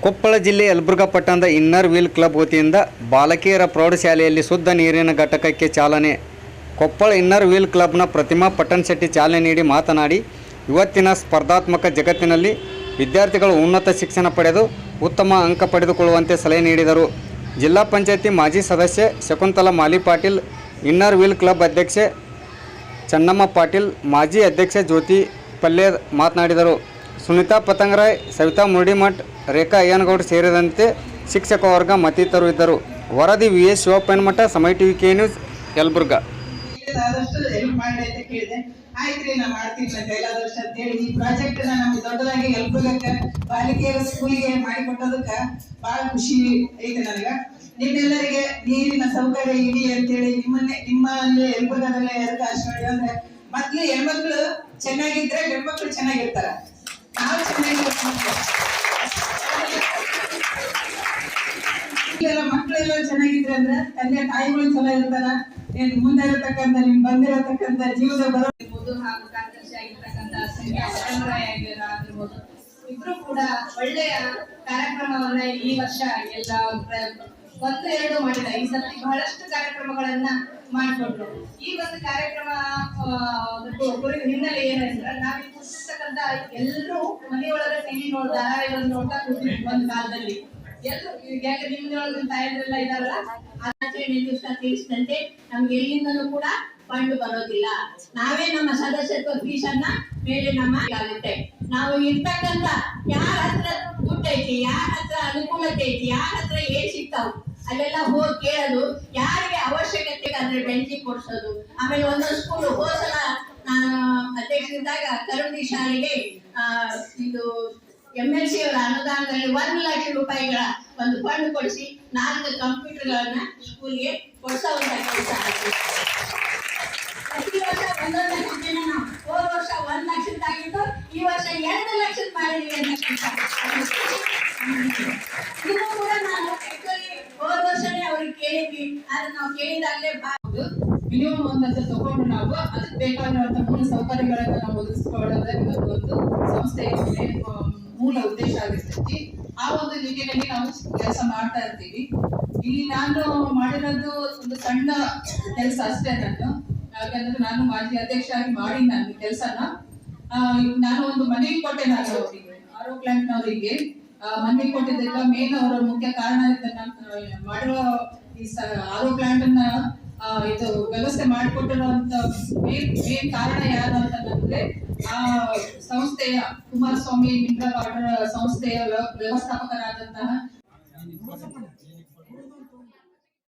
ಕೊಪ್ಪಳ ಜಿಲ್ಲೆ ಯಲಬುರ್ಗಾ ಪಟ್ಟಣದ inner wheel club ವತಿಯಿಂದ ಬಾಲಕಿಯರ ಪ್ರೌಢಶಾಲೆಯಲ್ಲಿ ಶುದ್ಧ ನೀರಿನ ಘಟಕಕ್ಕೆ ಚಾಲನೆ. ಕೊಪ್ಪಳ ಇನ್ನರ್ ವೀಲ್ ಕ್ಲಬ್ನ ಪ್ರತಿಮಾ ಪಟ್ಟಣಶೆಟ್ಟಿ ಚಾಲನೆ ನೀಡಿ ಮಾತನಾಡಿ, ಇವತ್ತಿನ ಸ್ಪರ್ಧಾತ್ಮಕ ಜಗತ್ತಿನಲ್ಲಿ ವಿದ್ಯಾರ್ಥಿಗಳು ಉನ್ನತ ಶಿಕ್ಷಣ ಪಡೆದು ಉತ್ತಮ ಅಂಕ ಪಡೆದುಕೊಳ್ಳುವಂತೆ ಸಲಹೆ ನೀಡಿದರು. ಜಿಲ್ಲಾ ಪಂಚಾಯತಿ ಮಾಜಿ ಸದಸ್ಯೆ ಶಕುಂತಲಾ ಮಾಲಿ ಪಾಟೀಲ್, ಇನ್ನರ್ ವೀಲ್ ಕ್ಲಬ್ ಅಧ್ಯಕ್ಷೆ ಚನ್ನಮ್ಮ ಪಾಟೀಲ್, ಮಾಜಿ ಅಧ್ಯಕ್ಷೆ ಜ್ಯೋತಿ ಪಲ್ಲೆ ಮಾತನಾಡಿದರು. ಸುನೀತಾ ಪತಂಗರಾಯ್, ಸವಿತಾ ಮುರಡಿಮಠ್, ರೇಖಾ ಅಯ್ಯನಗೌಡ ಸೇರಿದಂತೆ ಶಿಕ್ಷಕ ವರ್ಗ ಮತ್ತಿತರರು ಇದ್ದರು. ವರದಿ ವಿ.ಎಸ್. ಶಿವಪ್ಪನಮಠ, ಸಮಯ ಟಿವಿ ಕೆ ನ್ಯೂಸ್, ಯಲಬುರ್ಗಾ. ಆಯ್ತ್ರಿ ನಾ ಮಾಡ್ತೀನಿ ಕೈಲಾದಷ್ಟು ಅಂತ ಹೇಳಿ ಈ ಪ್ರಾಜೆಕ್ಟ್ ನಮ್ಗೆ ದೊಡ್ಡದಾಗಿ ಯಲಬುರ್ಗಕ್ಕೆ ಬಾಲಿಕೆಯರ ಸ್ಕೂಲಿಗೆ ಮಾಡಿಕೊಟ್ಟೋದಕ್ಕೆ ಬಹಳ ಖುಷಿ ಐತೆ ನನಗೆ. ನಿಮ್ಮೆಲ್ಲರಿಗೆ ನೀರಿನ ಸೌಕರ್ಯ ಇಡಿ ಅಂತೇಳಿ ನಿಮ್ಮಲ್ಲಿ ಯಲಬುರ್ಗದಲ್ಲೇ ಎದಕ್ಕೆ ಆಶ್ರಯ ಅಂದ್ರೆ ಮೊದ್ಲು ಹೆಣ್ಮಕ್ಳು ಚೆನ್ನಾಗಿದ್ರೆ ಗಂಡ್ಮಕ್ಳು ಚೆನ್ನಾಗಿರ್ತಾರ. ನಾವು ಮಕ್ಕಳೆಲ್ಲ ಚೆನ್ನಾಗಿದ್ರೆ ಅಂದ್ರೆ ತಂದೆ ತಾಯಿಗಳು ಚಲೋ ಇರ್ತಾರ. ಮುಂದೆ ಇರತಕ್ಕಂಥ ನಿಮ್ ಬಂದಿರತಕ್ಕಂಥ ಜೀವದ ಬರೋದು ಹಾಗೂ ಕಾರ್ಯದರ್ಶಿ ಆಗಿರ್ತಕ್ಕಂಥ ಆಗಿರ್ಬೋದು, ಇಬ್ರು ಕೂಡ ಒಳ್ಳೆಯ ಕಾರ್ಯಕ್ರಮವನ್ನ ಈ ವರ್ಷ ಎಲ್ಲ ಒಂದು ಎರಡು ಮಾಡಿದ. ಈ ಸತಿ ಬಹಳಷ್ಟು ಕಾರ್ಯಕ್ರಮಗಳನ್ನ ಮಾಡಿಕೊಟ್ರು. ಈ ಒಂದು ಕಾರ್ಯಕ್ರಮ ಹಿನ್ನೆಲೆ ಏನಂದ್ರೆ ನಾವ್ ಕೂತಿರ್ತಕ್ಕಂಥ ಎಲ್ಲರೂ ಮನೆಯೊಳಗೆ ಟಿವಿ ಧಾರಾವಾಹಿಗಳನ್ನು ನೋಡ್ತಾ ಕೂತಿದ್ವಿ ಒಂದು ಕಾಲದಲ್ಲಿ. ಎಲ್ಲರೂ ಯಾಕೆ ನಿಮ್ದೊಳಗಿನ ತಾಯಂದ್ರೆಲ್ಲ ಇದಾರಲ್ಲ, ಆಚರಣೆ ದಿವಸ ತಿಳಿಸಿದಂತೆ ನಮ್ಗೆ ಎಲ್ಲಿಂದಲೂ ಕೂಡ ಫಂಡ್ ಬರೋದಿಲ್ಲ. ನಾವೇ ನಮ್ಮ ಸದಸ್ಯತ್ವ ಫೀಸ್ ಅನ್ನ ಮೇಲೆ ನಮ್ಮ ಆಗುತ್ತೆ. ನಾವು ಇರ್ತಕ್ಕಂಥ ಯಾರ ಹತ್ರ ದುಡ್ಡು ಐತಿ, ಯಾರ ಹತ್ರ ಅನುಕೂಲತೆ ಐತಿ, ಯಾರ ಹತ್ರ ಏನ್ ಸಿಗ್ತಾವ ಅಲ್ಲೆಲ್ಲ ಹೋಗಿ ಕೇಳೋದು, ಯಾರಿಗೆ ಅವಶ್ಯಕತೆ ಆದ್ರೆ ಬೆಂಚಿಗೆ ಕೊಡ್ಸೋದು. ಆಮೇಲೆ ಒಂದೊಂದು ಸ್ಕೂಲ್ ಹೋಸಲ ನಾನು ಅಧ್ಯಕ್ಷರಿದ್ದಾಗ ಕರುಣಿ ಶಾಲೆಗೆ ಇದು MLC ಅವರ ಅನುದಾನದಲ್ಲಿ 1 ಲಕ್ಷ ರೂಪಾಯಿಗಳ ಒಂದು ಫಂಡ್ ಕೊಡಿಸಿ 4 ಕಂಪ್ಯೂಟರ್ಗಳನ್ನ ಸ್ಕೂಲ್ಗೆ ಕೊಡಿಸುವಂತ ಕೆಲಸ ಆಗಿದೆ. ಪ್ರತಿ ವರ್ಷ 1 ಲಕ್ಷ ಜನ ನಾವು ಹೋದ ವರ್ಷ 1 ಲಕ್ಷದ್ದಾಗಿದ್ದು ಈ ವರ್ಷ 2 ಲಕ್ಷದ ಮಾಡಿದ್ವಿ ಅಂತ ಇದು ಕೂಡ ನಾನು ಹೋದ ವರ್ಷನೇ ಅವ್ರಿಗೆ ಕೇಳಿದ್ವಿ. ಆದ್ರೆ ನಾವು ಕೇಳಿದಾಗಲೇ ಮಿನಿಮಮ್ ಒಂದಂತ ತಗೊಂಡು ನಾವು ಅದಕ್ಕೆ ಬೇಕಾಗಿರುವಂತ ಮೂಲ ಸೌಕರ್ಯಗಳನ್ನ ನಾವು ಒದಗಿಸಿಕೊಳ್ಳೋದೇ ಒಂದು ಸಂಸ್ಥೆಯ ಮೂಲ ಉದ್ದೇಶ ಆಗಿರ್ತೈತಿ. ಆ ಒಂದು ನಿಟ್ಟಿನಲ್ಲಿ ನಾವು ಕೆಲಸ ಮಾಡ್ತಾ ಇರ್ತೀವಿ. ಇಲ್ಲಿ ನಾನು ಮಾಡಿರೋದು ಒಂದು ಸಣ್ಣ ಕೆಲಸ ಅಷ್ಟೇ. ಯಾಕಂದ್ರೆ ನಾನು ಮಾಜಿ ಅಧ್ಯಕ್ಷ ಆಗಿ ಮಾಡಿ ನಾನು ಕೆಲಸನ ನಾನು ಒಂದು ಮನೆಗೆ ಕೊಟ್ಟೆ. ನಾನು ಅವರಿಗೆ ಆರೋ ಪ್ಲಾಂಟ್ನವರಿಗೆ ಮನೆ ಕೊಟ್ಟಿದ್ದಕ್ಕ ಮೇನ್ ಅವರ ಮುಖ್ಯ ಕಾರಣ ಮಾಡಿರೋ ಈ ಆರೋ ಪ್ಲಾಂಟ್ ಅನ್ನ ಇದು ವ್ಯವಸ್ಥೆ ಮಾಡಿಕೊಟ್ಟಿರುವಂತ ಮೇನ್ ಕಾರಣ ಯಾರು ಅಂತಂದ್ರೆ ಆ ಸಂಸ್ಥೆಯ ಕುಮಾರಸ್ವಾಮಿ ಮಿಂಡ್ರ ಸಂಸ್ಥೆಯ ವ್ಯವಸ್ಥಾಪಕರಾದಂತಹ